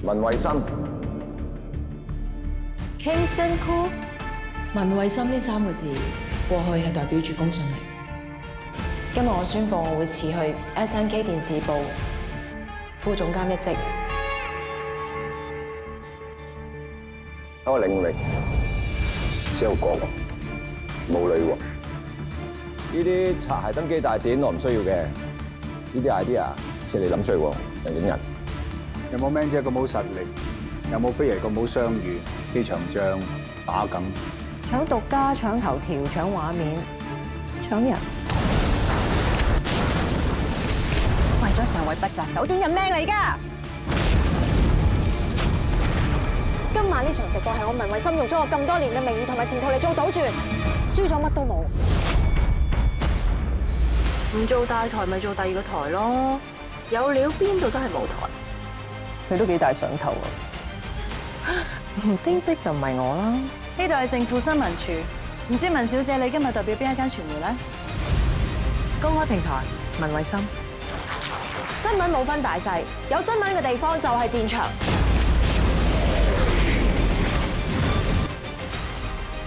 文慧心。Kingston Cool， 文慧心呢3個字，過去係代表住公信力。今日我宣布我會辭去 SNK 電視部副總監一職。我領力只有國王，冇女王。呢啲擦鞋登基大典我唔需要嘅，呢啲 idea 先係你諗出嚟喎，人影人。有冇 Man 姐咁好實力？有冇飛爺咁好相遇？呢場仗打緊，搶獨家、搶頭條、搶畫面、搶人。為咗上位不擇手段，人命嚟㗎！今晚呢場直播係我文慧心用咗我咁多年嘅名義同埋前途嚟做賭注，輸咗乜都冇。唔做大台咪做第二個台咯，有料邊度都係舞台。佢都幾大上頭啊！唔升職就唔係我啦。呢度係政府新聞處，唔知文小姐你今日代表邊一間傳媒咧？公開平台，文慧心。新聞冇分大細，有新聞嘅地方就係戰場。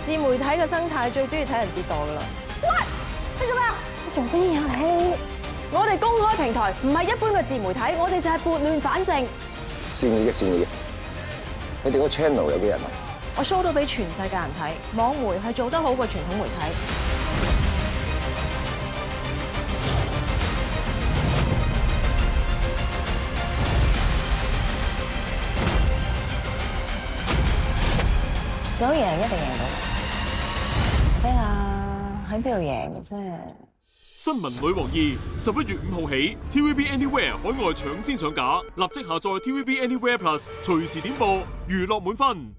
自媒體嘅生態最中意睇人折墮噶啦。喂，你做咩啊？你做咩啊你？我哋公開平台唔係一般嘅自媒體，我哋就係撥亂反正。善意嘅善意嘅，你哋個 channel 有幾人啊？我 show 到俾全世界人睇，網媒係做得好過傳統媒體。想贏一定贏到，睇下喺邊度贏嘅啫。新聞女王2，11月5號起 ，TVB Anywhere 海外搶先上架，立即下載 TVB Anywhere Plus，隨時點播，娛樂滿分。